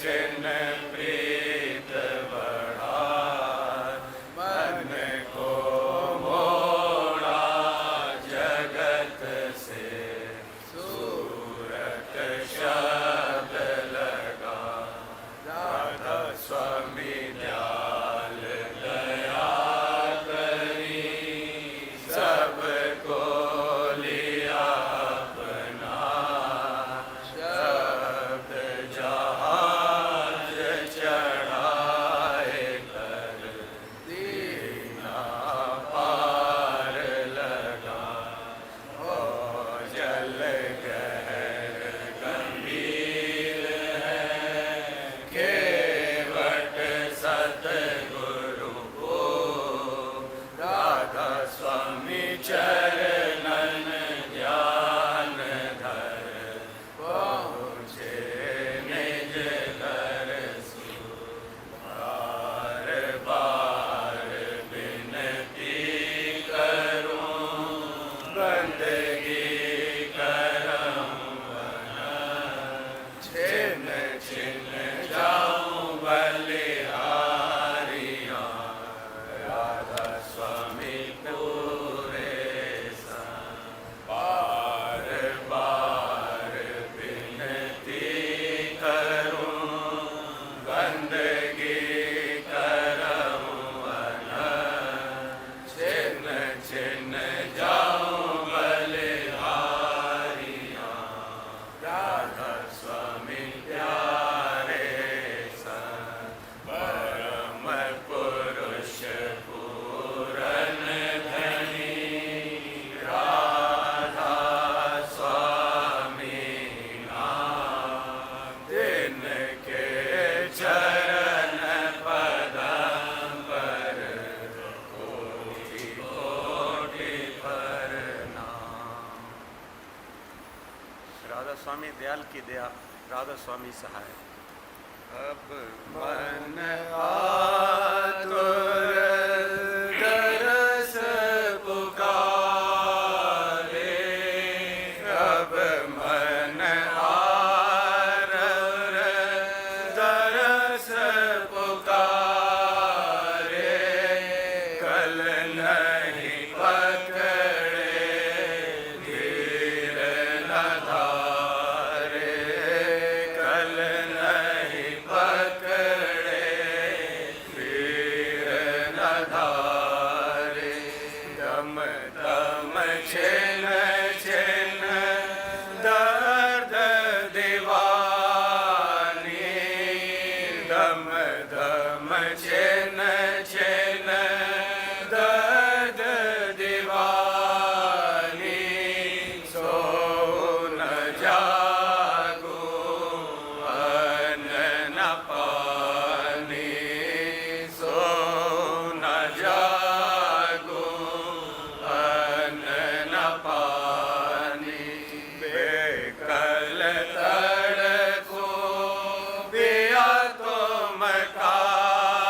छिन्न प्रीत बढ़ाए, मन को मोड़ा जगत से, सूरत शब्द लगा। राधा स्वामी दयाल दया करी, सबको लिया अपना, शब्द जहाज चढ़ाए कर दीना पार लगा। ओ जल गहर गंभीर है, केवट सतगुरु को, राधा स्वामी चरणन ज्ञान धर, पहुँचे निज घर सु। बार बार विनती करूं, बंदगी करऊं छिन्न छिन्न जाऊं बलिहारियां, राधा स्वामी पूरे संग। बार बार विनती करूं, बंदगी करऊं छिन्न छिन्न जाऊं बलिहारियां, राधा स्वामी प्यारे संग। परम पुरुष पूरन धनी, राधा स्वामी नाम। तिनके चरण पदम पर कोटि कोटि प्रणाम। राधा स्वामी दयाल की दया, राधा स्वामी सहाय। अब मन आतुर दरस पुकारे, अब मन आतुर दरस पुकारे, कल नहीं पकड़े धीर न धारे, कल नहीं पकड़े धीर न धारे। दम दम छिन्न छिन्न दर्द दीवानी, दम दम छिन्न छिन्न दर्द दीवानी, सो न जागूं अन्न न पानी, सो न जागूं अन्न न पानी। बेकल तड़को पिया तो मकारण,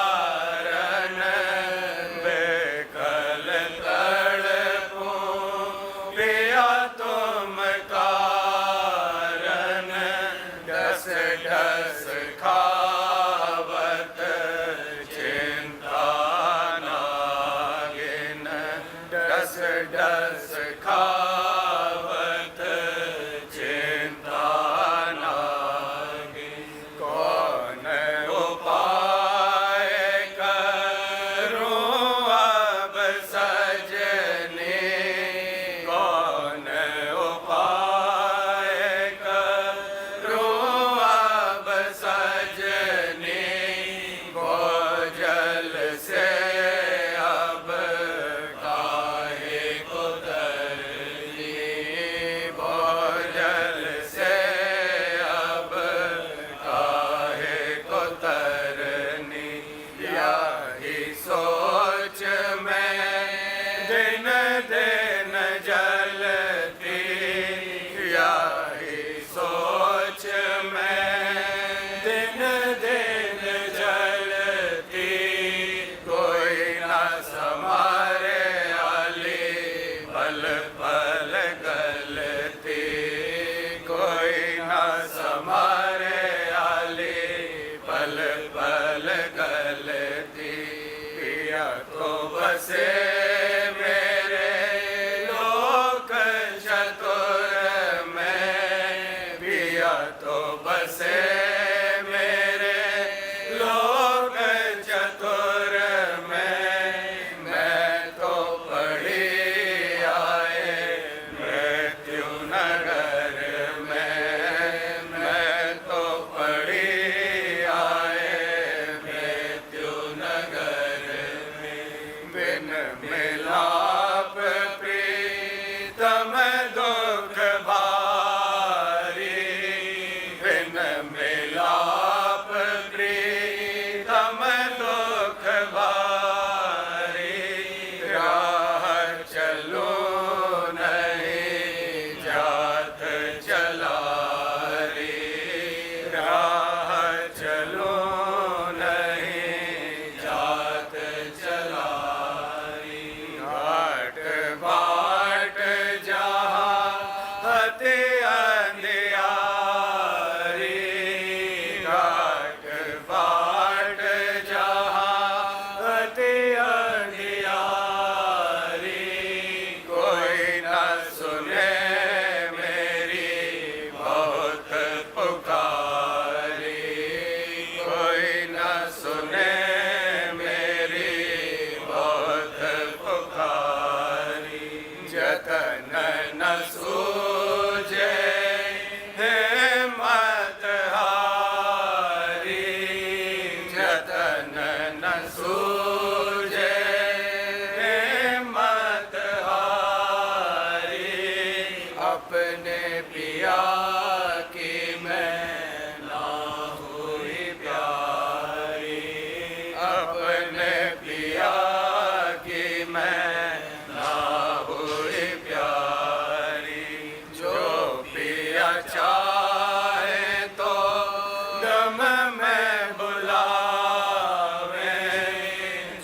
बेकल तड़को पिया तो मकारण, ढस ढस खावत चिंता नागिन, ढस ढस खावत चिंता नागिन। कौन उपाय करूं अब सजने, कौन उपाय करूं अब सजने, मन मिलाप प्रीतम दुख भारी, राह चलो नहीं जात चला रे, राह चलो नहीं जात चला रे। घाट बाट जहाँ हते अंधियारी, घाट बाट जहाँ हते अंधियारी, कोई न सुने मेरी बहुत पुकारी, कोई न सुने मेरी बहुत पुकारी। जतन न सूझे हिम्मत हारी, जतन न सूझे हिम्मत हारी, अपने पिया की मैं ना हुई प्यारी, अपने पिया की मैं ना हुई प्यारी। जो पिया चाहे तो दम में बुलावे,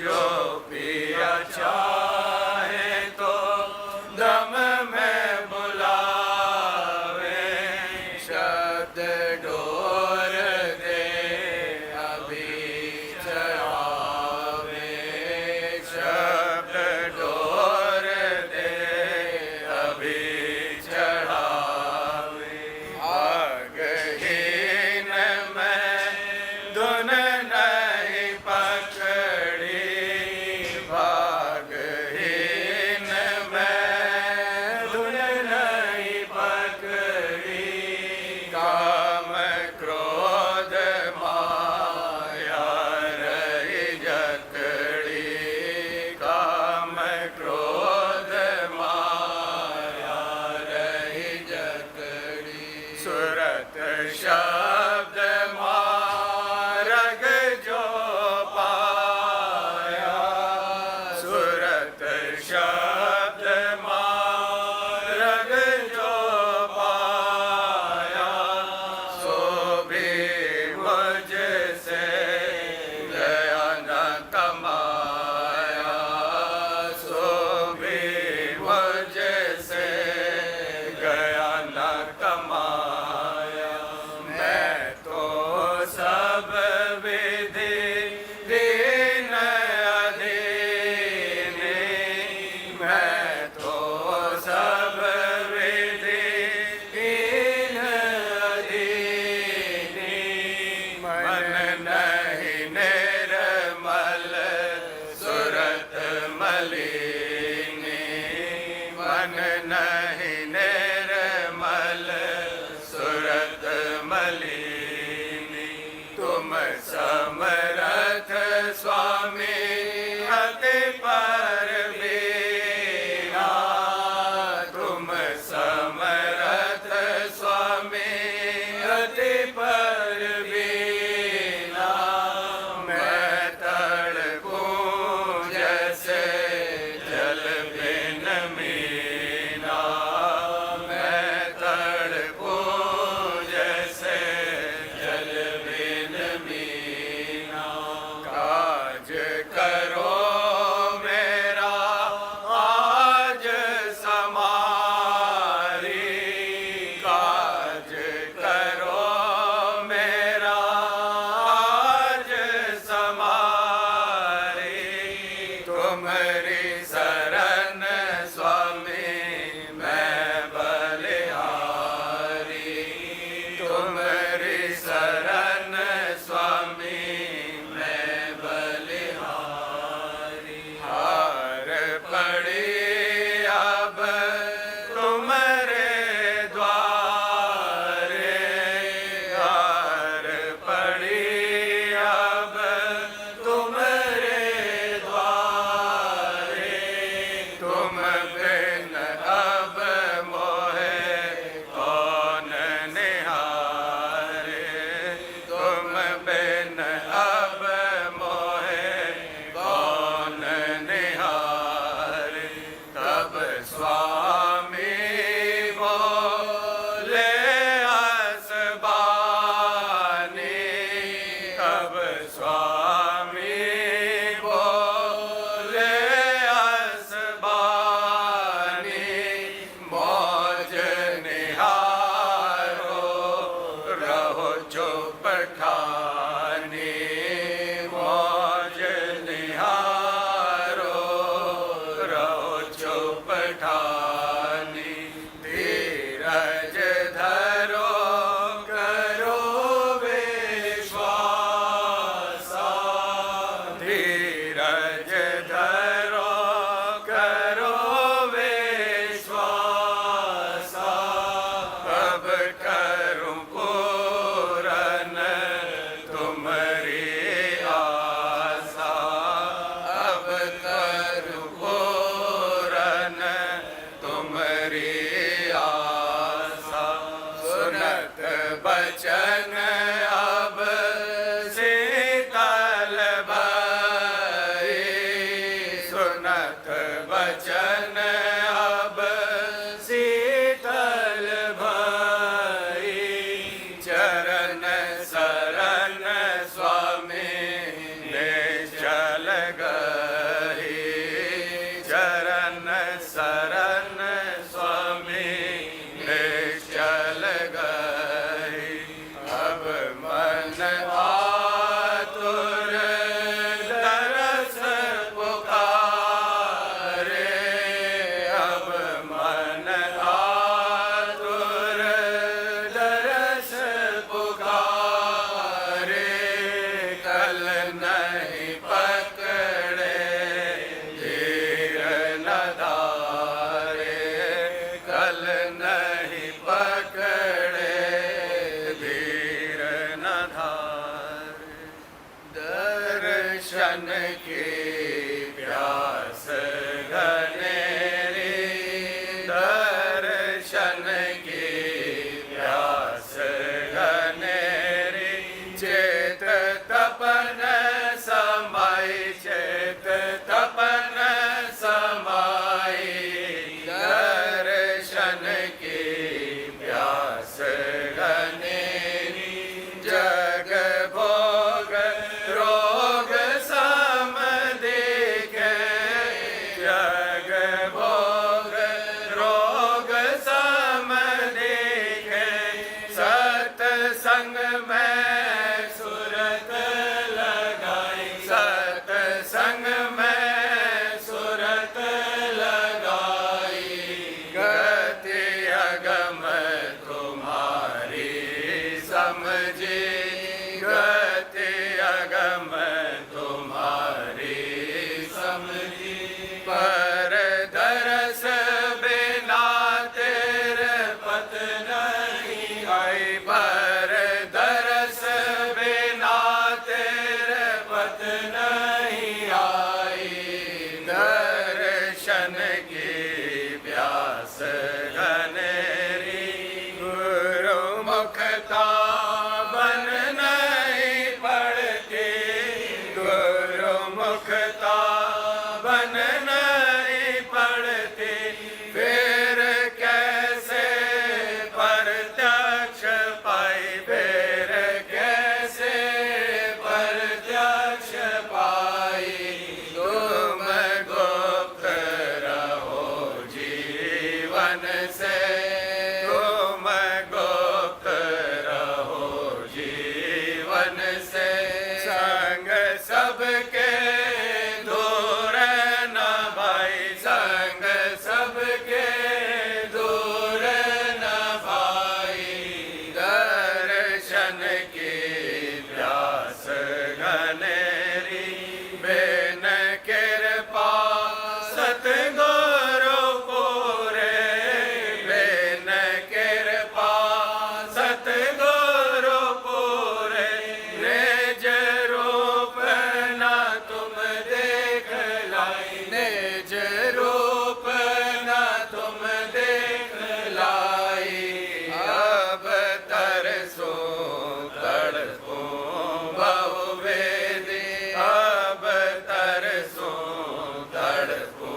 जो पिया चाहे तो दम में बुलावे, शब्द डोर दे अभी चढ़ावे, शब्द डोर दे अभी चढ़ावे। भागहीन मैं धुन नहीं पकड़ी, भागहीन मैं धुन नहीं पकड़ी, काम क्रोध माया रही जकड़ी, काम क्रोध माया रही जकड़ी। सुरत शब्द मार्ग जो पाया, सुरत शब्द मार्ग जो पाया, सो भी मुझसे गया न कमाया, सो भी मुझसे गया न कमाया। मैं तो सब विधि दीन अधीनी, मैं तो सब विधि दीन अधीनी, मन नहीं निर्मल सुरत मलिनी, मन नहीं निर्मल सुरत मलिनी। तुम समरथ स्वामी अति परवीना, तुम समरथ स्वामी अति परवीना, मैं तड़पूं जैसे जल बिन मीना, मैं तड़पूं जैसे जल बिन मीना। दर्शन की प्यास घनेरी, दर्शन की प्यास घनेरी, चेत तपन समाई, चेत तपन समाई, दर्शन की प्यास घनेरी, जग भोग रोग सम देखे, जग भोग रोग सम देखे, सत्संग में सुरत लगाई, सत्संग में सुरत लगाई, गति अगम तुम्हारी समझी, गति अगम तुम्हारी समझी, पर दरस बिना तेरे पत नहीं आई, पर दरस बिना तेरे पत नहीं आई, दर्शन की प्यास घनेरी, गुरु मुखता बन नहीं पड़ती, गुरु मुखता बन नहीं पड़ती, फिर कैसे प्रत्यक्ष पाई, फिर कैसे प्रत्यक्ष पाई, तुम गुप्त रहो जीवन से, तुम गुप्त रहो जीवन से, संग सबके दूर न भाई, संग सबके दूर न भाई, दर्शन की प्यास घनेरी, बिन कृपा सतगुरु पूरे, बिन कृपा सतगुरु पूरे, निज रूप न तुम देख लाई, निज रूप न तुम देख लाई, अब तरसो तड़पो बहुवेदी, अब तरसो तड़पो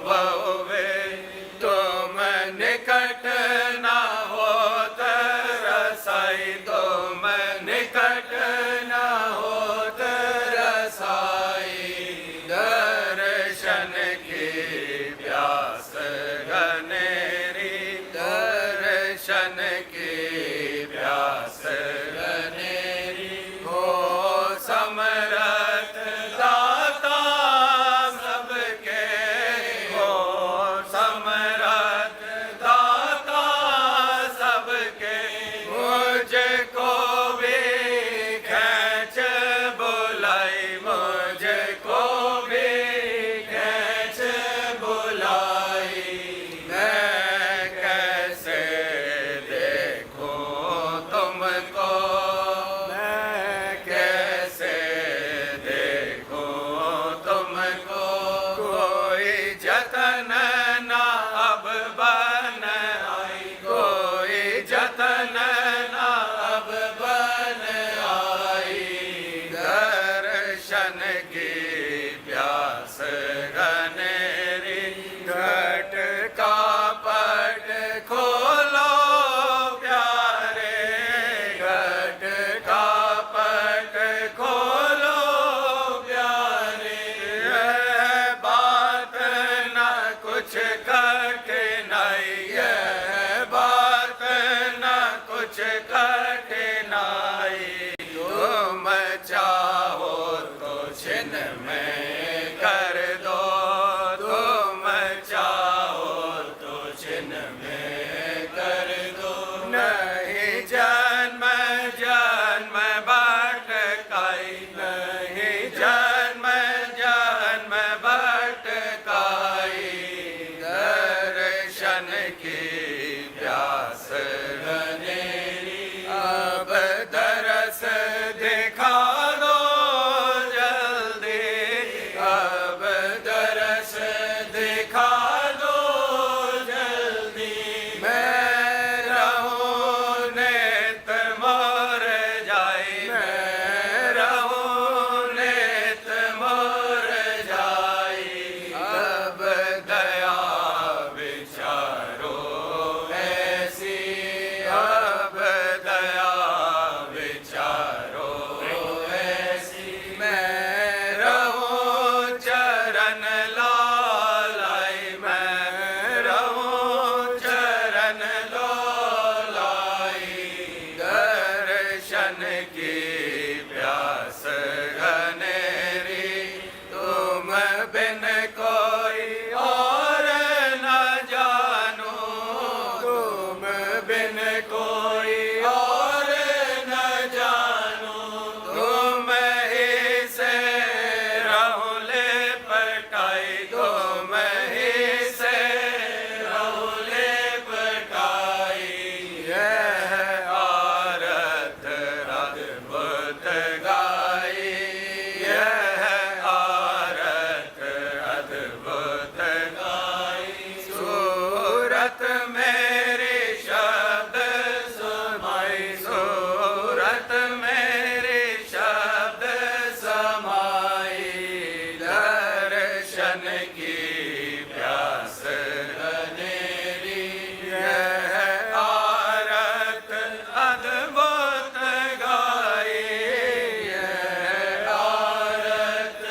बहुवेदी, तुम निकट न हो तरसाई, तुम निकट न हो तरसाई, दर्शन की प्यास घनेरी, दर्शन की प्यास घनेरी, हो समरथ दाता सबके, हो समरथ दाता सबके, मुझको भी की प्यास घनेरी, तुम बिन कोई और न जानू, तुम बिन कोई और न जानू, तुम ही से रहूं लिपटाई, तुम ही से रहूं लिपटाई। यह आरत अद्भुत गाई, यह आरत अद्भुत गाई। सूरत मेरी शब्द समाई, सूरत मेरी शब्द समाई, दर्शन की प्यास घनेरी। यह आरत अद्भुत गाई, यह आरत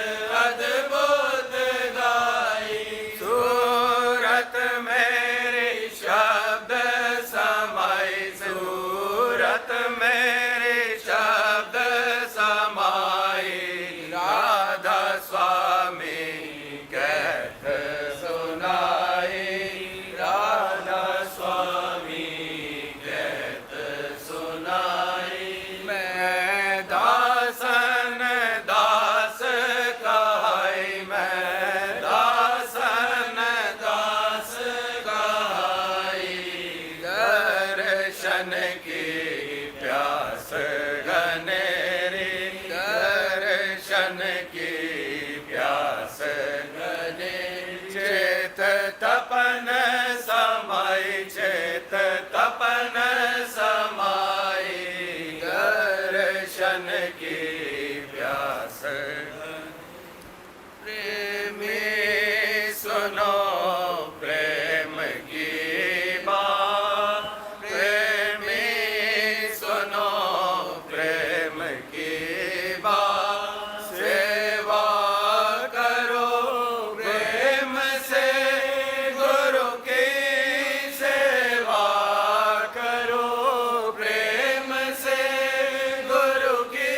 अद्भुत गाई। सूरत मेरी शब्द समाई, सूरत मेरी शब्द समाई, राधा स्वामी कहत सुनाई, राधा स्वामी कहत सुनाई। मैं दासन दास कहाई, मैं दासन दास कहाई, दर्शन की प्यास घनेरी, दर्शन की प्यास घनेरी। चेत तपन समाई, चेत तपन समाई, दर्शन की प्यास। प्रेमी सुनो प्रेम की बात, प्रेमी सुनो प्रेम की बात। सेवा करो प्रेम से गुरु की, सेवा करो प्रेम से गुरु की,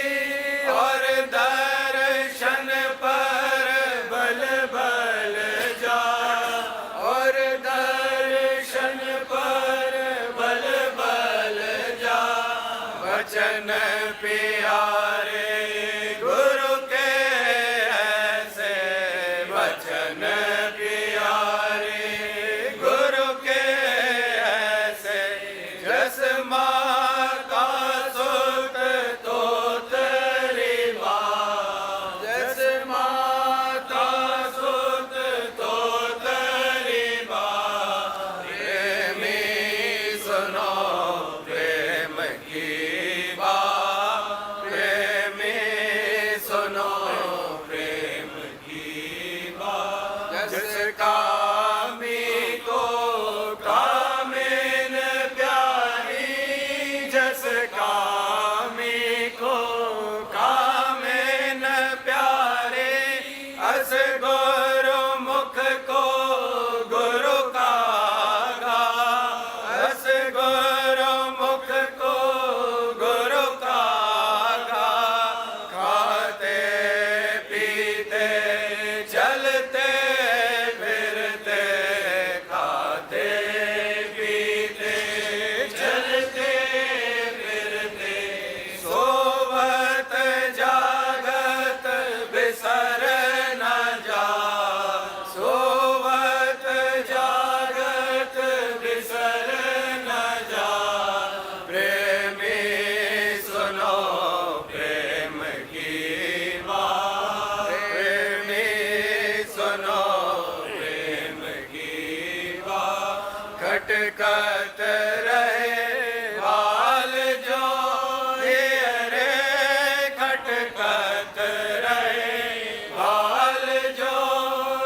और दर्शन पर बल बल जा, और दर्शन पर बल बल जा। वचन प्यारे गुरु के ऐसे, वचन प्यारे गुरु के ऐसे, जस माता सुत तोतरी माँ, जस माता सुत तोतरी माँ। प्रेमी सुनो प्रेम की बात, प्रेमी सुनो प्रेम की बात। जस कामी को कामिन प्यारी, जस कामी को कामिन प्यारे, अस गुरु मुख को गुरु का गा, अस गुरु मुख को गुरु का गा। खाते पीते चलते फिरते, खाते पीते चलते फिरते, सोवत जागत बिसर न जा, सोवत जागत बिसर न जा। प्रेमी सुनो प्रेम की बात, प्रेमी सुनो प्रेम की बात। खटखट रहे हाल जो रे, खटखट रहे हाल जो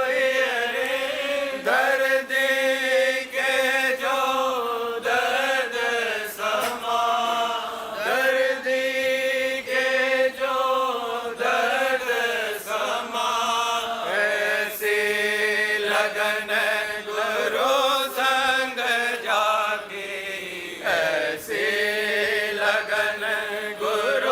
रे, दर्द के जो दर्द समा, दर्द के जो दर्द समा। ऐसी लगन गुरु संग जाके, ऐसी लगन गुरु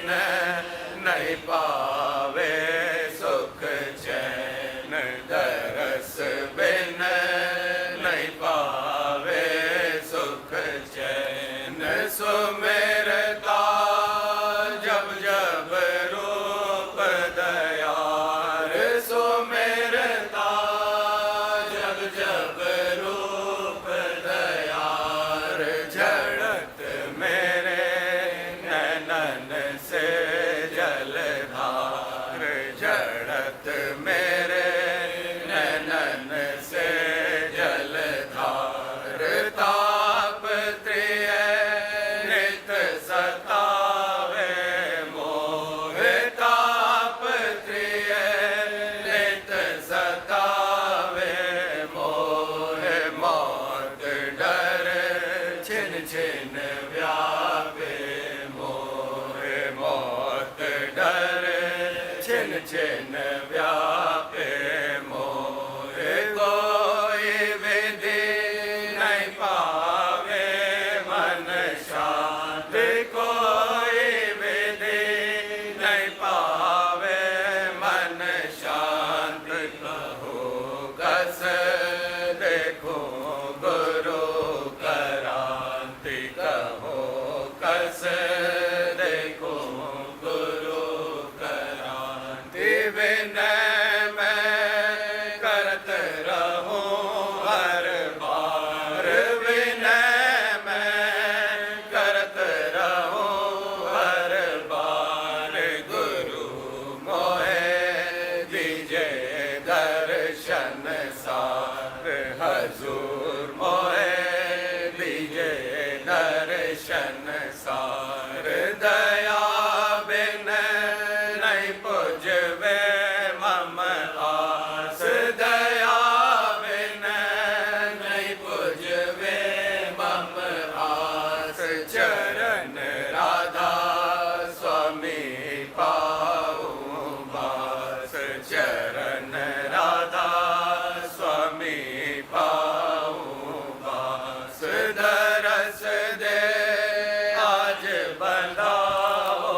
बिन नहीं पावे सुख चैन, दरस बिन नहीं पावे सुख चैन। सुमिरता जब जब रूप दयार, सुमिरता जब जब रूप दयार, झड़त मेरे नैनन से जलधार, झड़त मेरे नैनन से जलधार। ताप त्रिय नित सतावे मोह, ताप त्रिय नित सतावे मोह। मौत डर छिन छिन व्यापे मोह, मौत डर छिन छिन व्यापे मोह। कोई विधि नहीं पावे मन शांत, कोई विधि नहीं पावे मन शांत। कहो कस देखो गुरु करांति, कहो कस देखो गुरु करांति। विनय मैं करत रहूं हर बार, विनय मैं करत रहूं हर बार। गुरु मोहे दीजे दर्शन सार, हजूर मोहे दीजे दर्शन सार। दया बिन नहीं पुजवे मम आस, दया बिन नहीं पुजवे मम आस। चरण राधा स्वामी पाऊं बास, चरण राधा स्वामी पाऊं बास। दरस दे आज बंधाओ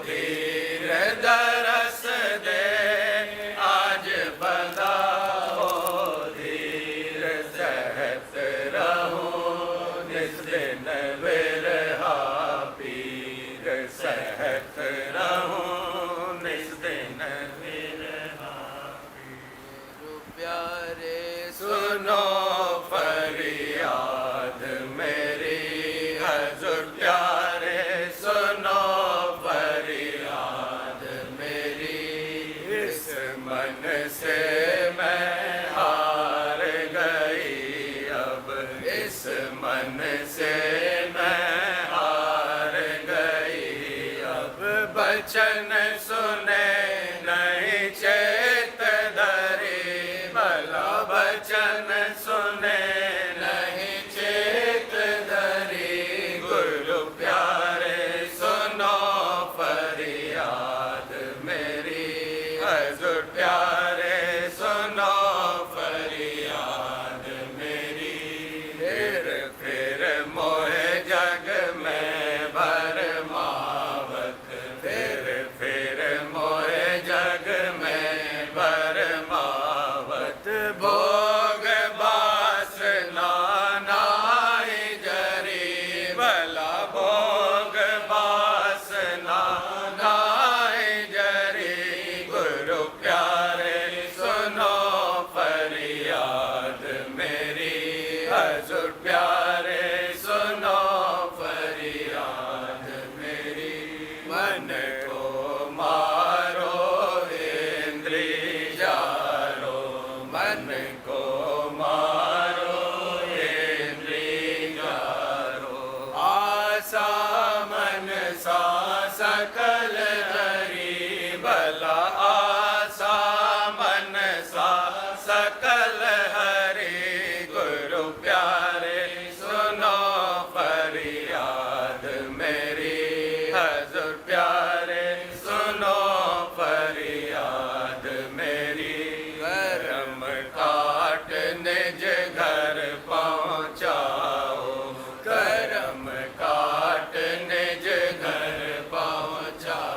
धीर, दरस दे आज बंधाओ धीर। सहत रहूं निस दिन विरहा पीर, सहत रहूं निस दिन विरहा पीर। प्यारे सुनो फरियाद मेरी, हजूर प्यारे सुनो फरियाद मेरी। इस मन से मैं हार गई अब, इस मन से मैं हार गई अब। बचन सुने नहीं चेत धरी, भला बचन सुने नहीं चेत धरी। गुरु प्यारे सुनो फरियाद मेरी, हजूर प्यारे सुनो फरियाद मेरी। फिर मोहे जग में भरमावत, फिर मोहे जग में भरमावत। भोग बासना नाई जरी, भला भोग बासना नाई जरी। गुरु प्यारे सुनो फरियाद मेरी, हजूर प्यारे सुनो फरियाद मेरी। मन को मारो इंद्री जारो, मन को मारो इंद्री जारो। आसा मन सा सकल हरी, भला आसा मन सा सकल हरी। गुरु प्यारे सुनो फरियाद मेरी, हजूर प्यारे सुनो फरियाद मेरी। करम काट निज घर पहुँचाओ, करम काट निज घर पहुँचाओ।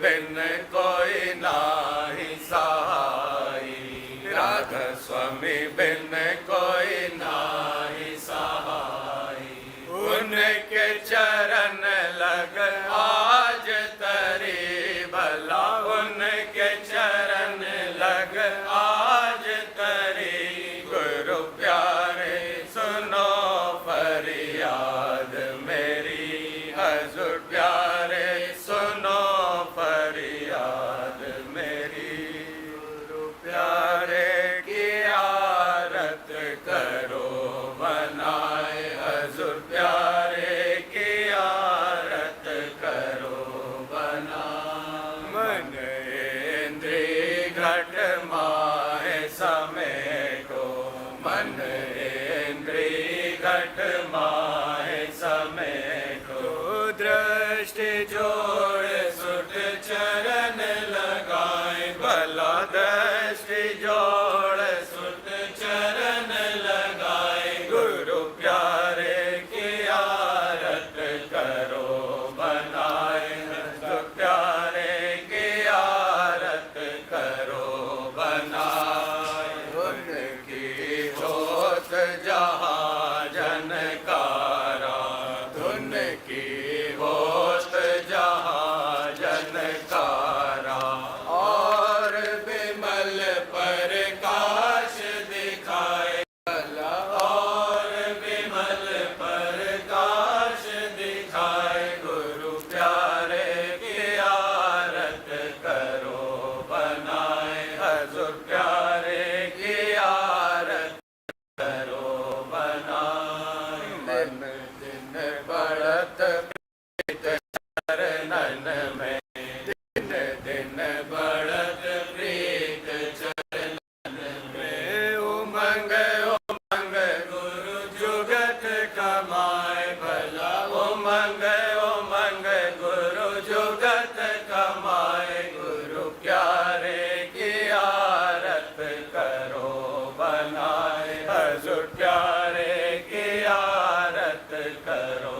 बिन कोई नाही सहाई, राधा स्वामी बिन कोई नाही सहाई। उनके चरण लग आज तरी भला, उनके चरण लग आज तरी। गुरु प्यारे सुनो फरियाद मेरी, हजूर प्यारे सुनो फरियाद मेरी। गुरु प्यारे की आरत करो बनाए, हजूर प्यारे की आरत करो बना। मन इंद्रिय घट माहे समेटो, मन इंद्रिय घट माहे समेटो। दृष्टि जोड़ सुट चरण लगाए, भला दृष्टि जोड़ सुट चरण लगाए। गुरु प्यारे की आरत करो बनाए, हजूर प्यारे की आरत करो बनाए। उनकी होत जहाँ जनकारा, धुन की होत जहाँ जनकारा। और विमल प्रकाश दिखाए भला, और विमल प्रकाश दिखाए। गुरु प्यारे की आरत करो बनाए, हजूर प्यारे की आरत करो बनाए। मन दिन बढ़त प्रीत चरणन में, दिन दिन बढ़त प्रीत चरणन में। उमंग उमंग गुरु जुगत कमाए भला, उमंग उमंग गुरु जुगत कमाए। गुरु प्यारे की आरत करो बनाए, हजूर प्यारे की आरत करो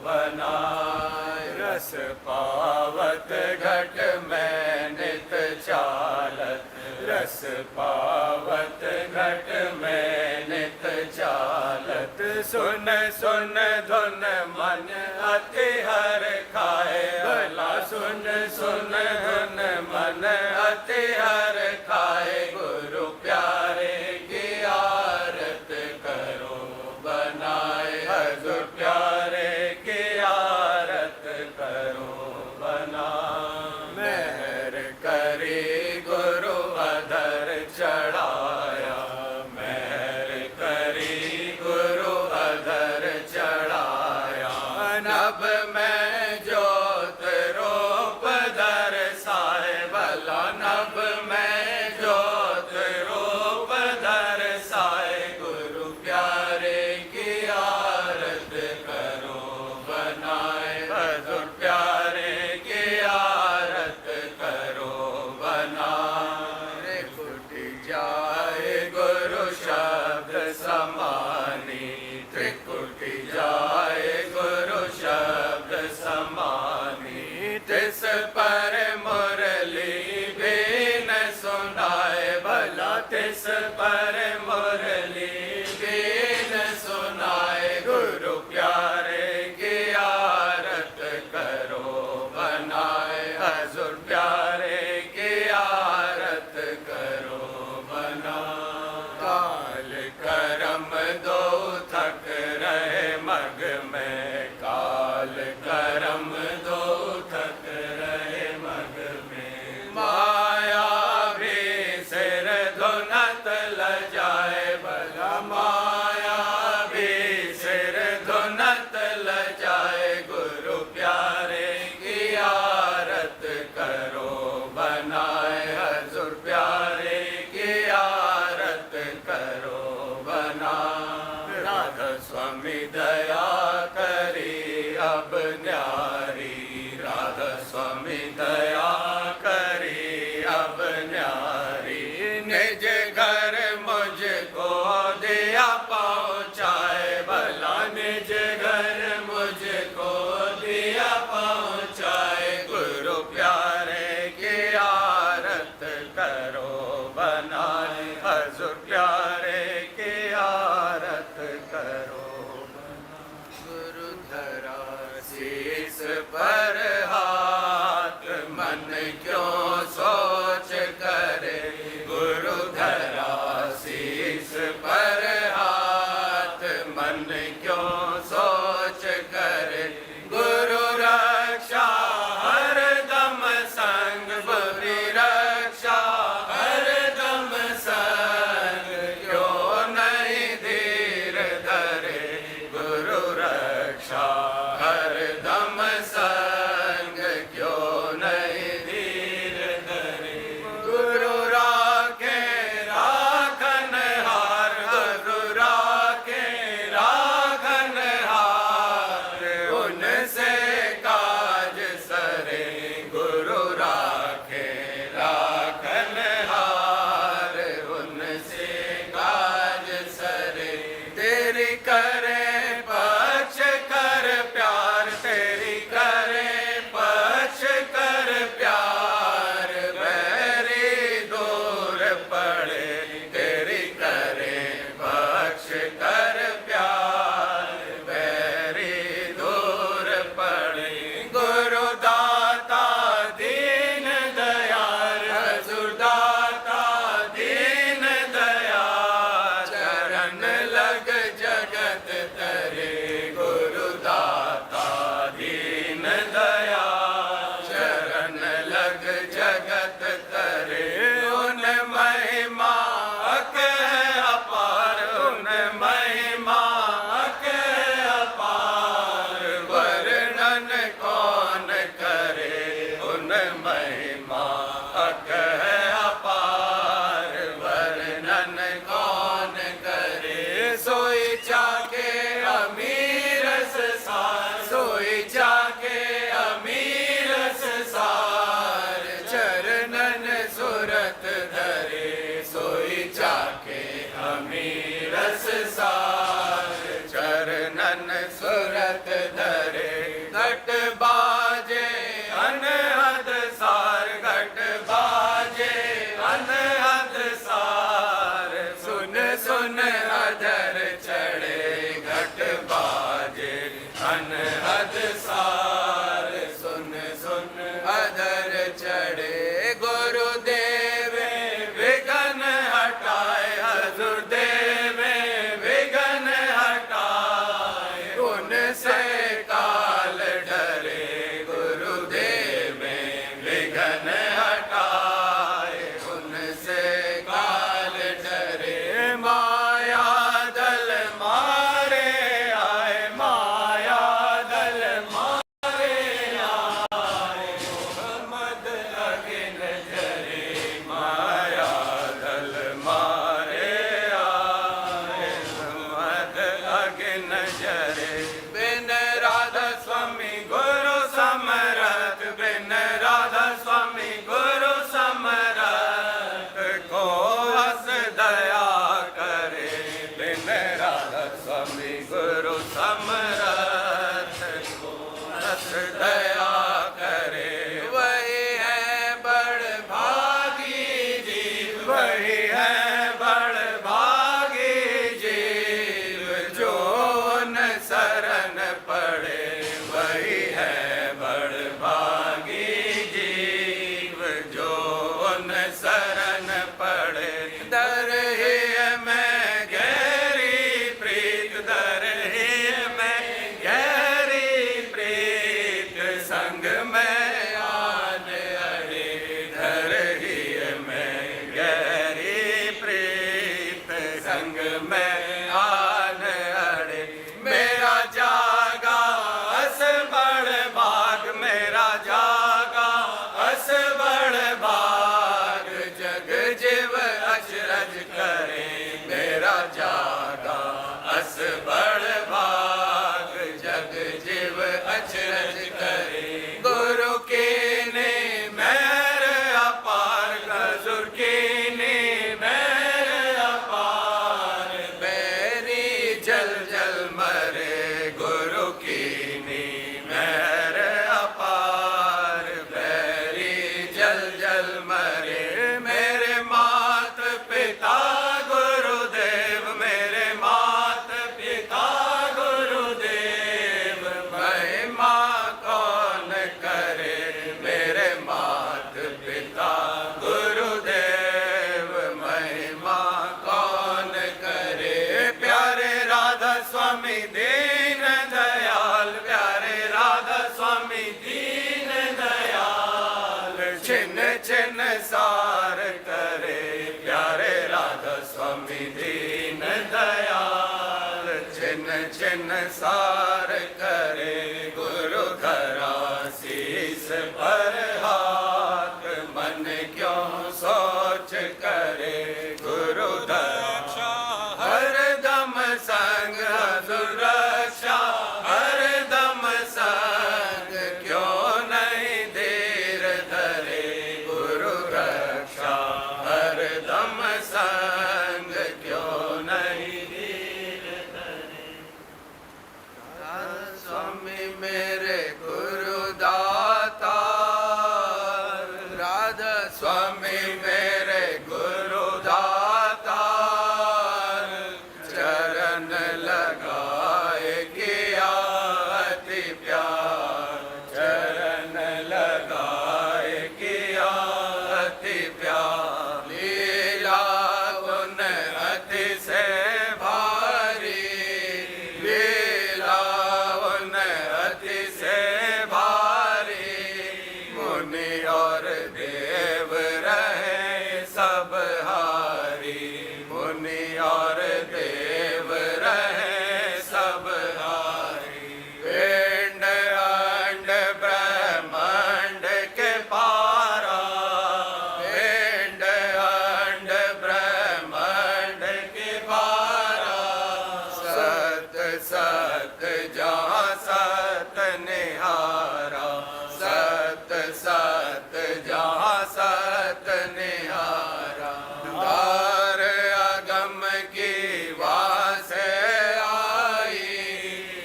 बनाए। रस पावत घट में नित चालत, रस पावत घट में नित चालत। सुन सुन धुन मन अति हर खाए भला, सुन सुन धुन मन अति हर खाए। गुरु प्यारे की आरत करो बनाए, हजूर प्यारे की आरत करो बनाए। मेहर करी गुरु अधर चढ़ाया, मेहर करी गुरु अधर चढ़ाया। नभ में ज्योत रूप दर्शाए भला, नभ में ज्योत रूप दर्शाए। गुरु प्यारे की आरत करो बनाए, हजूर प्यारे की आरत करो बनाए। फुट जाए गुरु शब्द समानी, त्रिकुट जाए गुरु शब्द समानी। तिस पर मुरली भी न सुनाए भला, तिस पर मुरली भी न सुनाए। गुरु प्यारे की आरत करो बनाए, हजूर प्यारे की आरत करो बनाए। काल करम दो थक रहे मग में, काल करम दो थक रहे मग में। माया भी सिर धुनत लजाए हजूर प्यारे की आरत करो। गुरु धरा शीस पर हाथ मन क्यों सोच करे। गुरु धरा शीस पर हाथ मन क्यों सोच करे। गुरु रक्षा हर दम संग बुरी रक्षा हर दम संग क्यों नहीं धीर धरे। गुरु रक्षा हर दम संग क्यों नहीं धीर धरे। गुरु राखे राखन हार गुरु राखे राखन हार उनसे काज सरे। गुरु राखे राखन हार उनसे काज सरे। तेरी करे पक्ष कर प्यार तेरी करे पक्ष कर प्यार बैरी दूर पड़े। तेरी करे पक्ष कर प्यार बैरी दूर पड़े। गुरु दाता दीन दयाल हजूर दाता दीन दयाल चरण लग जगत तरे। गुरु दाता दीन दयाल चरण लग जगत तरे। उन महिमा है अपार उन महिमा है अपार वर्णन कौन करे। उन महिमा है अपार वर्णन कौन करे। सोई जाके अमीर सार सोई जाके अमीर सार चरणन सुरत धरे। सोई जाके अमीर सार चरणन सुरत धरे। घट बाजे अनहद सार घट बाजे अनहद सार सुन सुन अधर चढ़े। घट बाजे अनहद सार सुन सुन अधर चढ़े। गुरुदेव विघ्न हटाए हजूर देव विघ्न हटाए उनसे काल डरे। गुरुदेव विघ्न हटाए उनसे काल डरे। माया दल मारे आए माया दल मारे आए मोहम्मद अगिन जरे। माया दल मारे आए मोहम्मद अगिन जरे। बिन राधा स्वामी गुरु समरथ बिन राधा स्वामी गुरु समरथ को हस दया करे। बिन राधा स्वामी गुरु समरथ को हस दया करे। वही है बड़ भागी जीव वही है बड़ भागी जीव जो न शरण पड़े। वही है बड़ भागी जीव जो न शरण पड़े। दर ही में गहरी प्रीत दर ही में गहरी प्रीत संग में आन अड़े। दर ही में गहरी प्रीत संग में आन अड़े। मेरा जागा अस बड़ भाग मेरा जागा अस बड़ भाग जग जीव अचरज करे। मेरा जागा अस बड़ भाग जग जीव अचरज करे। गुरु के ने मेहर अपार हजूर के ने मेहर अपार स्वामी दीन दयाल, प्यारे राधा स्वामी दीन दयाल। छिन छिन सार करे, प्यारे राधा स्वामी दीन दयाल। छिन छिन सार करे, गुरु धरा शीस पर हाथ। मन क्यों सोच करे, गुरु धरा हरदम संग सुरक्षा। हरदम संग क्यों नहीं देर धरे, गुरु रक्षा। हरदम संग क्यों नहीं देर धरे। स्वामी मेरे गुरु दाता, राधा स्वामी मेरे गुरु दाता। चरण लगाए किया अति प्यार, चरण लगाए किया अति प्यार। लीला उन अति से भारी, लीला उन अति से भारी। मुनि और देव रहे सब हारी, मुनि और देव रहे सब हारी। पिंड अंड ब्रह्मांड के पारा, पिंड अंड ब्रह्मांड के पारा। सत सत जहाँ सत निहारा, सत सत जहाँ सत निहारा। धार अगम की वास आई,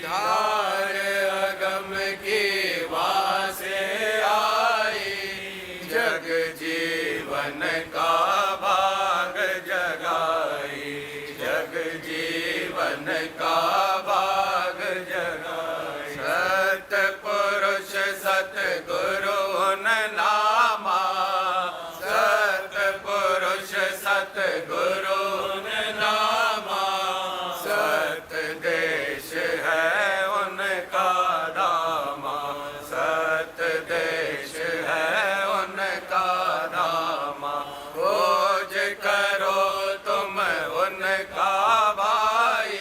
धार अगम की वास आई। जग जीवन का भाग जगाई, जग जीवन का भाग जगाई। सत पुरुष सत गुरु न नामा, सत पुरुष सत गुरु न नामा। सत देश है उनका धामा, सत देश है उनका धामा। खोज करो तुम उनका भाई,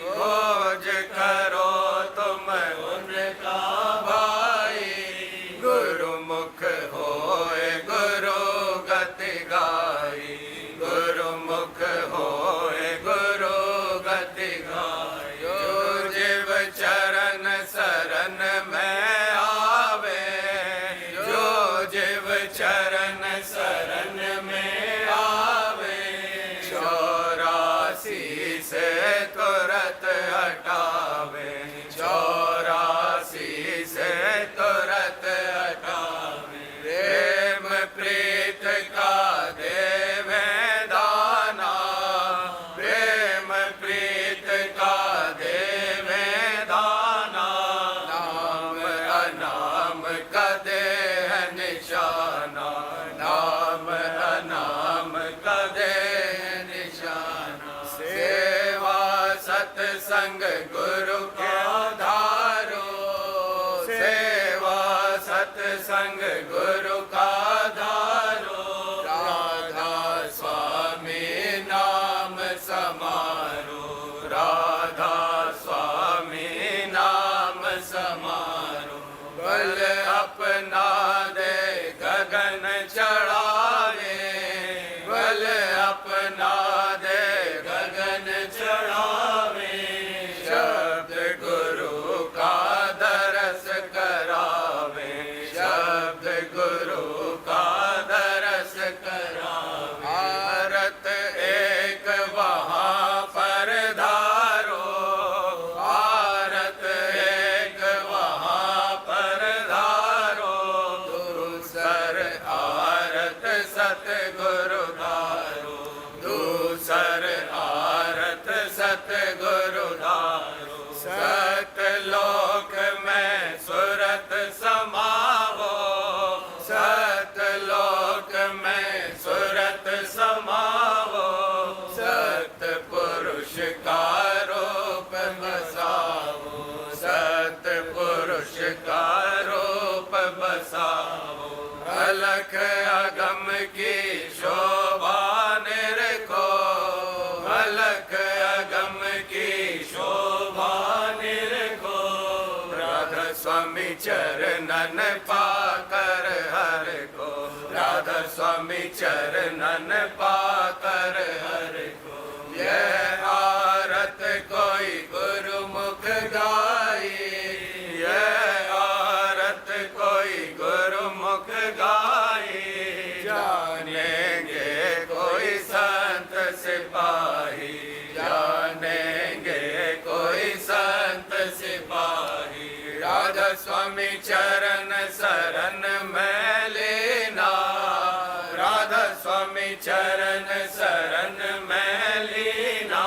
खोज करो तुम उनका भाई। गुरुमुख होए गुरु गति गाई, गुरुमुख होए गुरु गति गाई। जो जीव चरण शरण में आवे, जो जीव चरण शरण में आवे। 84 से तुरत हटावे, 84 से तुरत हटावे। प्रेम प्रीत का देवे दाना, प्रेम प्रीत का देवे दाना। नाम अनाम का देह निशाना, नाम अनाम का देह निशाना। सेवा सत्संग गुरु के धारो, सेवा सत्संग गुरु का धारो। राधा स्वामी नाम समारो, राधा स्वामी नाम समारो। बल अपना दे गगन चढ़ावे, बल अपना दे गगन चढ़ावे। शब्द गुरु का दरस करावे, शब्द गुरु का दरस करावे। भारत एक वहाँ पर धारो, भारत एक वहाँ पर धारो। दूसर आरत सतगुरु धारो, दूसर आरत सतगुरु धारो। सतलोक में सुरत समावो, सतलोक में सुरत समावो। सतपुरुष का रूप अलख अगम की शोभा निरखो, राधा स्वामी चरणन पाकर हर को, राधा स्वामी चरणन पाकर हर को। यह आरत कोई गुरुमुख गाई, यह आरत कोई गुरुमुख गाई, जानेंगे कोई संत सिपाही, जानेंगे कोई संत सिपाही। राधा स्वामी चरण शरण में लेना, राधा स्वामी चरण शरण में लेना,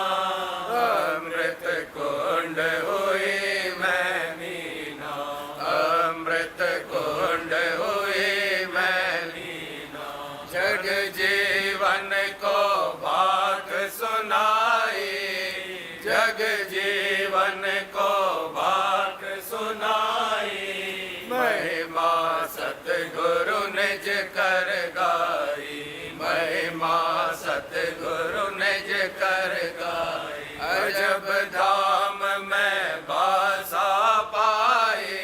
अमृत कुंड हुई मैं मीना, अमृत कुंड हुई मैं मीना। जग जीवन को बात सुनाई, जग जीवन को बात सुनाई, महिमा सतगुरु निज कर गाई, महिमा सतगुरु निज कर गाई। अजब धाम में बासा पाए,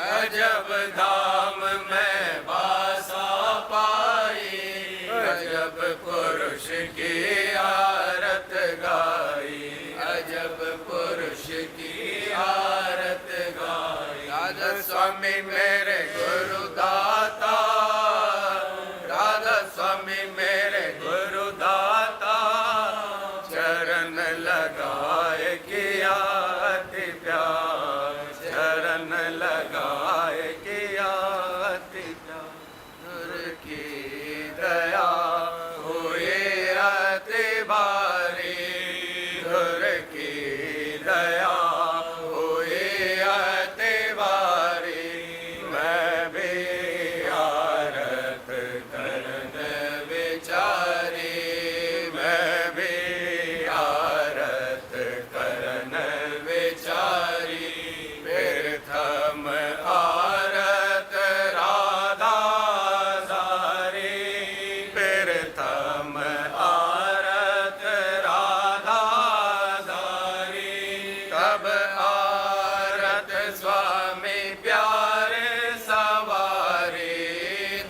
अजब धाम में बासा पाए, अजब पुरुष की आरत गाई, अजब पुरुष की आरत गाई। राधा स्वामी मेरे गुरु दाता, राधा स्वामी मेरे गुरु दाता, चरण लगाए किया अति प्यार, चरण लगाए किया अति प्यार। गुरु की दया हुई अति भारी, गुरु की दया हुई अति भारी। मैं भी आरत करन विचारी, मैं भी आरत करन विचारी। प्रथम आरत राधा सारी, प्रथम आरत राधा सारी। तब आरत स्वामी प्यारे सवारी,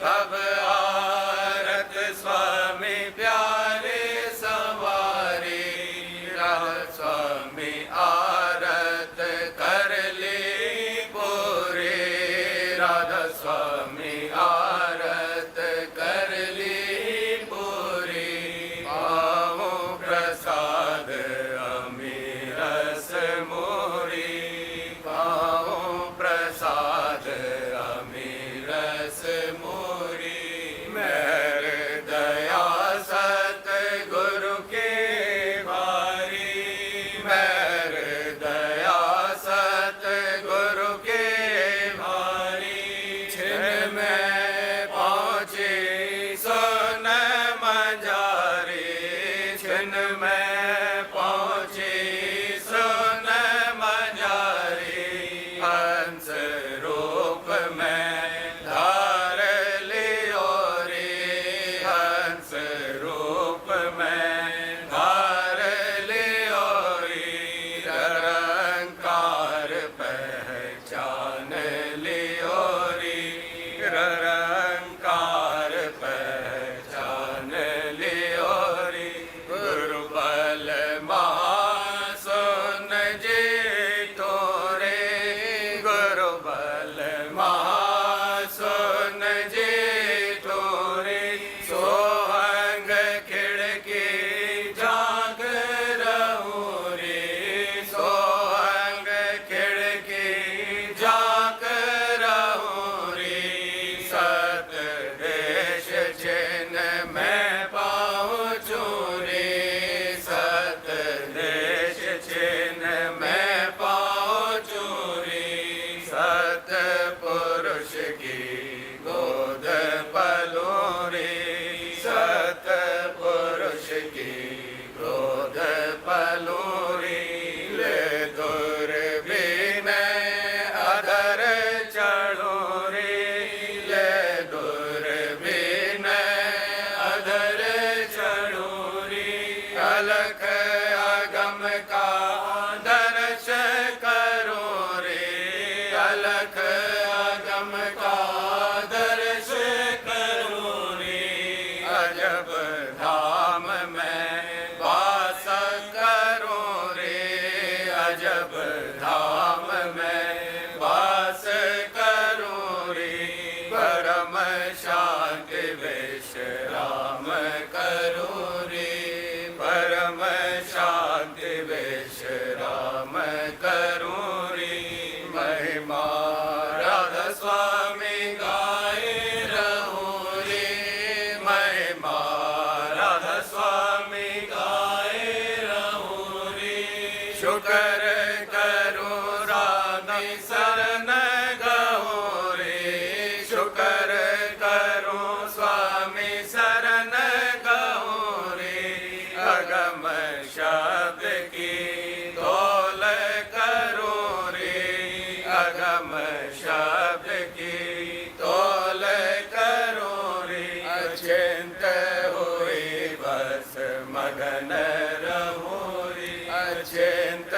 तब आरत स्वामी प्यारे सवारी। राधा स्वामी आरत कर ली पूरी, राधा स्वामी आरत कर ली पूरी। पाओ प्रसाद अमीरस मोरी, पाओ प्रसाद अमीरस मोरी। मेरे दया सत गुरु के भारी, मेरे दया सत गुरु के भारी। छिन में पहुँची सुन मंजारी, छिन में पहुँची सुन मंजारी। हंस रूप में धार लियो रे, हंस रूप में धार लियो रे। निरंकार पहचान लियो रे, निरंकार पहचान लियो रे। गुरु शुक्र करूं रानी शरण गहूं रे, शुक्र करूं स्वामी शरण गहूं रे, अगम शब्द की तोल करूं रे, अगम शब्द की तोल करूं रे, अचिंत हुई बस मगन रहूं रे, अचिंत